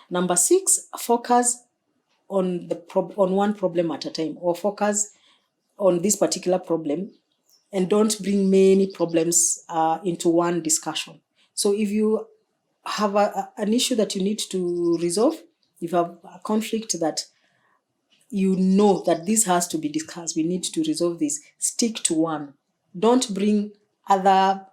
Number 6, focus on on one problem at a time, or focus on this particular problem, and don't bring many problems into one discussion. So if you have an issue that you need to resolve, if you have a conflict that you know that this has to be discussed, we need to resolve this, stick to one. Don't bring other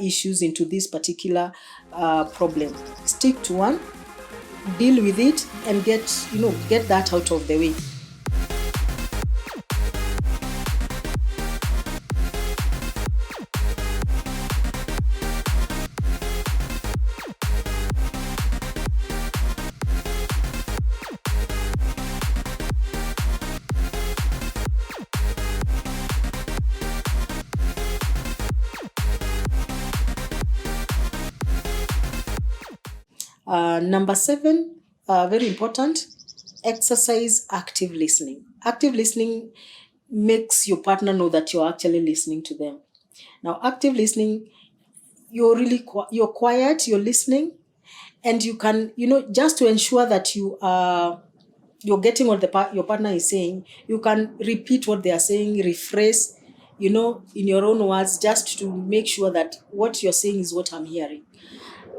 issues into this particular problem. Stick to one, deal with it, and get that out of the way. Number 7, very important, exercise active listening. Active listening makes your partner know that you're actually listening to them. Now, active listening, you're quiet, you're listening, and you can, just to ensure that you're getting what your partner is saying, you can repeat what they are saying, rephrase, in your own words, just to make sure that what you're saying is what I'm hearing.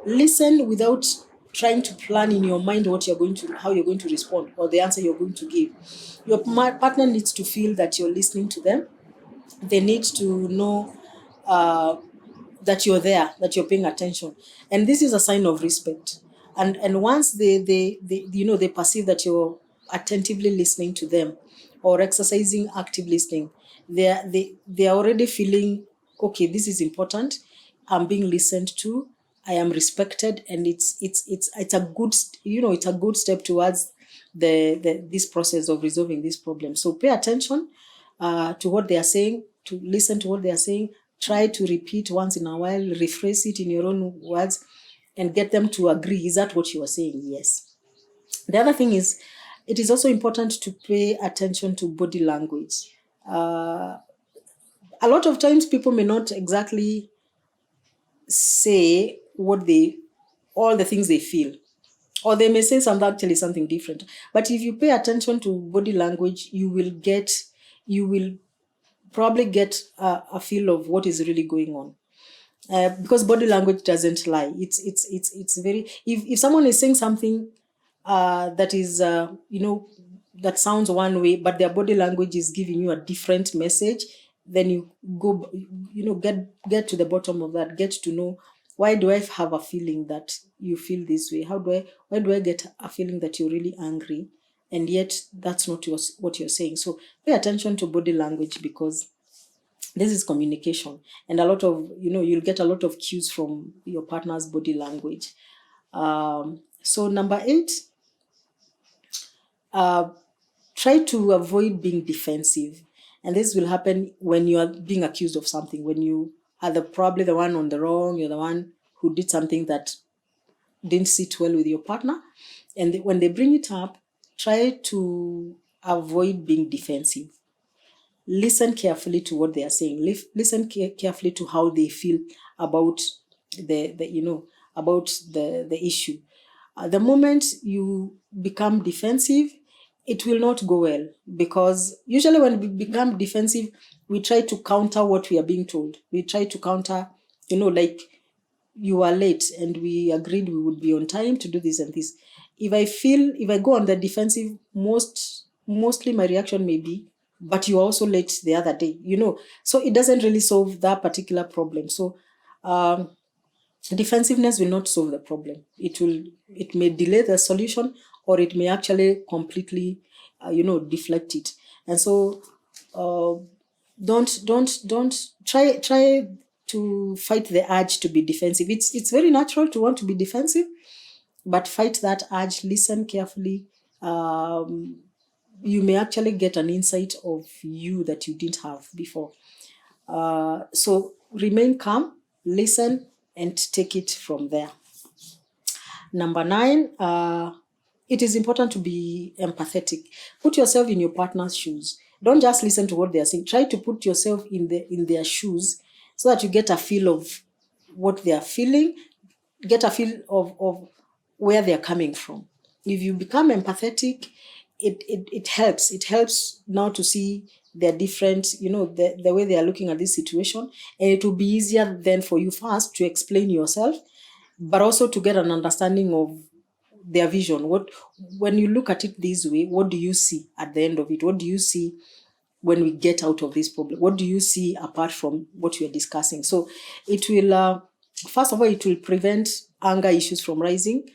Listen without trying to plan in your mind how you're going to respond, or the answer you're going to give. Your partner needs to feel that you're listening to them. They need to know that you're there, that you're paying attention, and this is a sign of respect. And once they perceive that you're attentively listening to them, or exercising active listening, they are already feeling, okay, this is important. I'm being listened to. I am respected, and it's a good it's a good step towards this process of resolving this problem. So pay attention to what they are saying, to listen to what they are saying. Try to repeat once in a while, rephrase it in your own words, and get them to agree. Is that what you are saying? Yes. The other thing is, it is also important to pay attention to body language. A lot of times people may not exactly say all the things they feel, or they may say something different. But if you pay attention to body language, you will probably get a feel of what is really going on. Because body language doesn't lie. It's very, if someone is saying something that is that sounds one way, but their body language is giving you a different message, then you go get to the bottom of that. Get to know, why do I have a feeling that you feel this way? Why do I get a feeling that you're really angry, and yet that's not what you're saying? So pay attention to body language, because this is communication, and a lot of you'll get a lot of cues from your partner's body language. So number 8, try to avoid being defensive. And this will happen when you are being accused of something, when you are probably the one on the wrong, you're the one who did something that didn't sit well with your partner. And when they bring it up, try to avoid being defensive. Listen carefully to what they are saying. Listen carefully to how they feel about the issue. The moment you become defensive, it will not go well, because usually when we become defensive, we try to counter what we are being told. We try to counter, like, you are late and we agreed we would be on time to do this and this. If I go on the defensive, mostly my reaction may be, but you were also late the other day, so it doesn't really solve that particular problem. So defensiveness will not solve the problem. It may delay the solution, or it may actually completely deflect it. And so don't try to fight the urge to be defensive. It's very natural to want to be defensive, but fight that urge. Listen carefully. You may actually get an insight of you that you didn't have before. So remain calm, listen, and take it from there. Number 9, it is important to be empathetic. Put yourself in your partner's shoes. Don't just listen to what they are saying. Try to put yourself in their shoes, so that you get a feel of what they are feeling, get a feel of where they're coming from. If you become empathetic, it helps. It helps now to see their different, the way they are looking at this situation. And it will be easier then for you first to explain yourself, but also to get an understanding of their vision. When you look at it this way, what do you see at the end of it? What do you see when we get out of this problem? What do you see apart from what we are discussing? So it will, first of all, it will prevent anger issues from rising,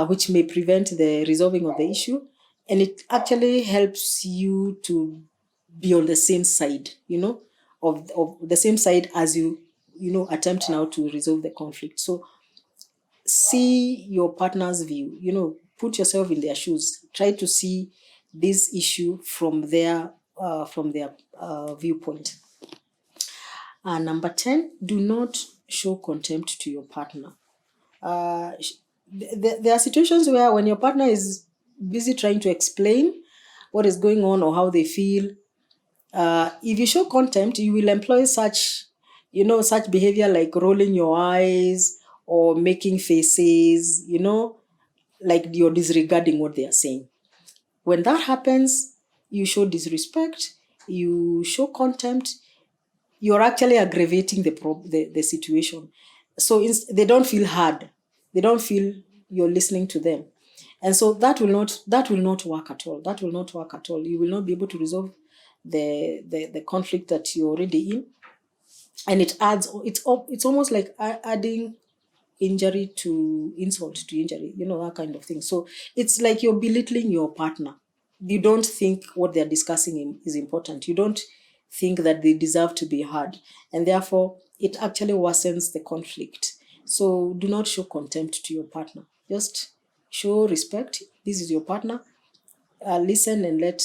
which may prevent the resolving of the issue. And it actually helps you to be on the same side, of the same side as you attempt now to resolve the conflict. So see your partner's view, put yourself in their shoes, try to see this issue from their viewpoint. Number 10, do not show contempt to your partner. There are situations where when your partner is busy trying to explain what is going on or how they feel, if you show contempt, you will employ such behavior like rolling your eyes or making faces, like you're disregarding what they are saying. When that happens, you show disrespect, you show contempt, you're actually aggravating the situation. So they don't feel heard. They don't feel you're listening to them. And so that will not work at all. That will not work at all. You will not be able to resolve the conflict that you're already in. And it's almost like adding injury to insult to injury, that kind of thing. So it's like you're belittling your partner. You don't think what they're discussing is important. You don't think that they deserve to be heard. And therefore, it actually worsens the conflict. So do not show contempt to your partner. Just show respect. This is your partner. Listen and let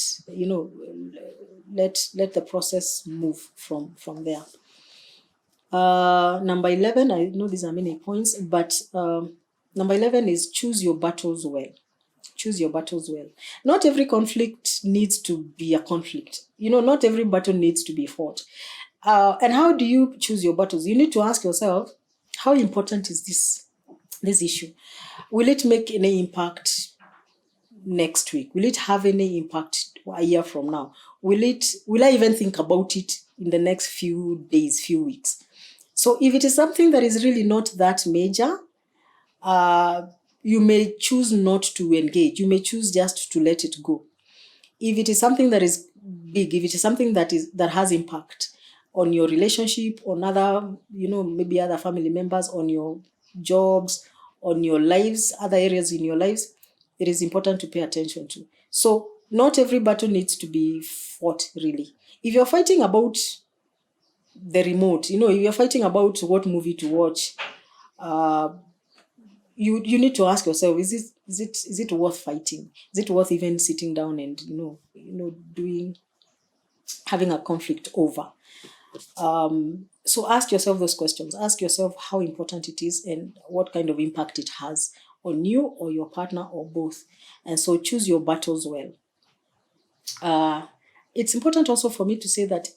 the process move from there. Number 11, I know these are many points, but number 11 is choose your battles well. Choose your battles well. Not every conflict needs to be a conflict. Not every battle needs to be fought. And how do you choose your battles? You need to ask yourself, how important is this issue? Will it make any impact next week? Will it have any impact a year from now? Will I even think about it in the next few days, few weeks? So if it is something that is really not that major, you may choose not to engage. You may choose just to let it go. If it is something that is big, if it is something that has impact on your relationship, on other, maybe other family members, on your jobs, on your lives, other areas in your lives, it is important to pay attention to. So not every battle needs to be fought, really. If you're fighting about the remote, if you're fighting about what movie to watch, you need to ask yourself, is it worth fighting? Is it worth even sitting down and having a conflict over? So ask yourself those questions. Ask yourself how important it is and what kind of impact it has on you or your partner or both. And so choose your battles well. It's important also for me to say that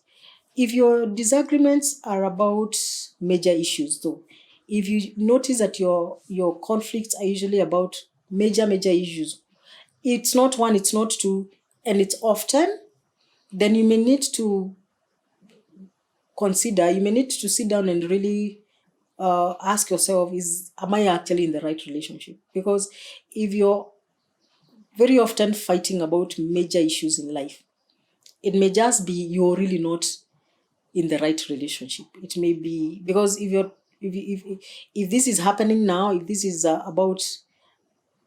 if your disagreements are about major issues, though, if you notice that your conflicts are usually about major issues, it's not one, it's not two, and it's often, then you may need to consider, you may need to sit down and really ask yourself, am I actually in the right relationship? Because if you're very often fighting about major issues in life, it may just be you're really not in the right relationship. It may be because if this is happening now, if this is about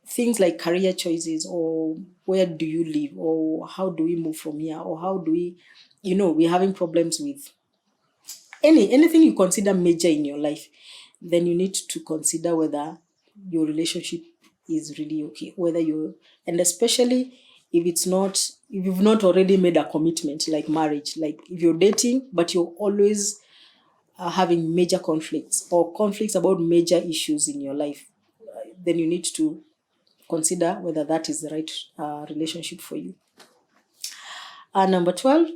things like career choices or where do you live or how do we move from here or how do we, we're having problems with anything you consider major in your life, then you need to consider whether your relationship is really okay, and especially if you've not already made a commitment like marriage, like if you're dating, but you're always having major conflicts or conflicts about major issues in your life, then you need to consider whether that is the right relationship for you. Number 12,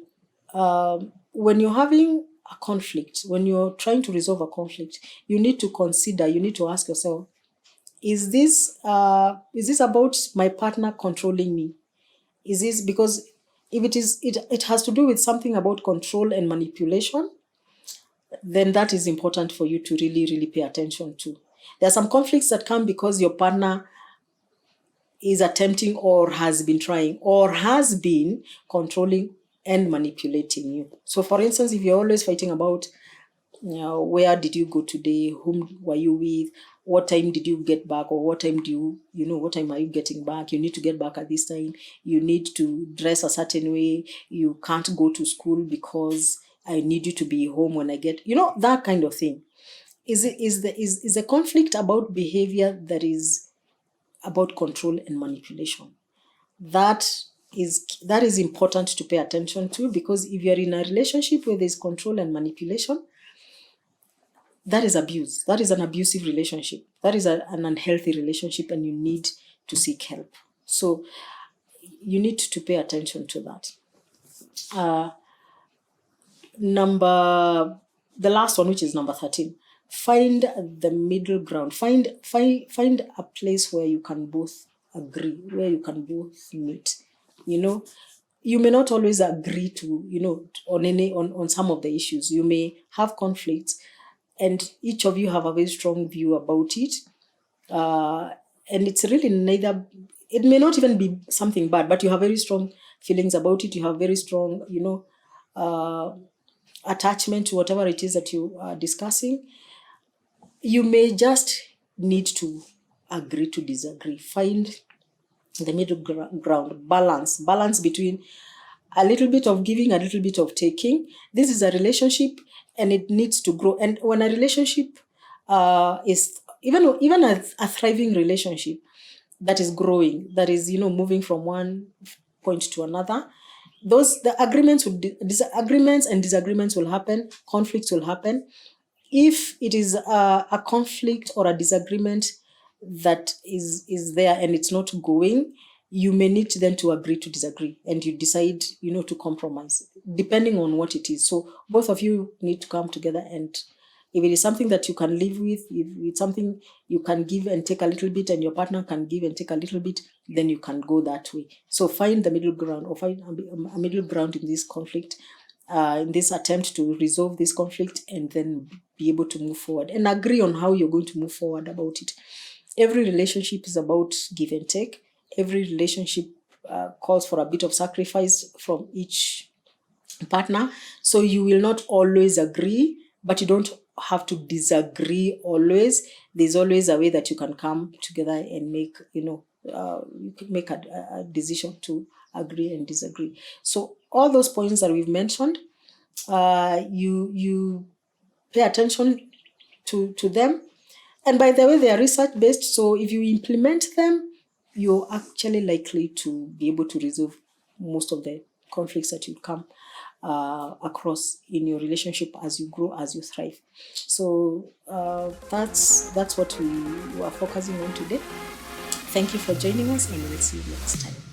when you're having a conflict, when you're trying to resolve a conflict, you need to ask yourself, Is this about my partner controlling me? Is this because if it has to do with something about control and manipulation, then that is important for you to really, really pay attention to. There are some conflicts that come because your partner is attempting or has been trying or has been controlling and manipulating you. So, for instance, if you're always fighting about, where did you go today? Whom were you with? What time did you get back? Or what time what time are you getting back? You need to get back at this time. You need to dress a certain way. You can't go to school because I need you to be home when I get, that kind of thing. Is the conflict about behavior that is about control and manipulation? That is important to pay attention to, because if you're in a relationship where there's control and manipulation, that is abuse. That is an abusive relationship. That is an unhealthy relationship, and you need to seek help. So you need to pay attention to that. The last one, which is number 13, find the middle ground. Find a place where you can both agree, where you can both meet. You may not always agree to, on some of the issues. You may have conflicts, and each of you have a very strong view about it. And it's really it may not even be something bad, but you have very strong feelings about it. You have very strong, attachment to whatever it is that you are discussing. You may just need to agree to disagree. Find the middle ground, balance between a little bit of giving, a little bit of taking. This is a relationship, and it needs to grow. And when a relationship is even a thriving relationship that is growing, that is moving from one point to another, the disagreements and disagreements will happen, conflicts will happen. If it is a conflict or a disagreement that is there and it's not going, you may need then to agree to disagree, and you decide to compromise depending on what it is. So both of you need to come together, and if it is something that you can live with, if it's something you can give and take a little bit, and your partner can give and take a little bit, then you can go that way. So find the middle ground, or find a middle ground in this conflict, in this attempt to resolve this conflict, and then be able to move forward and agree on how you're going to move forward about it. Every relationship is about give and take. Every relationship calls for a bit of sacrifice from each partner. So you will not always agree, but you don't have to disagree always. There's always a way that you can come together and make, you can make a decision to agree and disagree. So all those points that we've mentioned, you pay attention to them. And by the way, they are research-based, so if you implement them, you're actually likely to be able to resolve most of the conflicts that you come across in your relationship as you grow, as you thrive. So that's what we are focusing on today. Thank you for joining us, and we'll see you next time.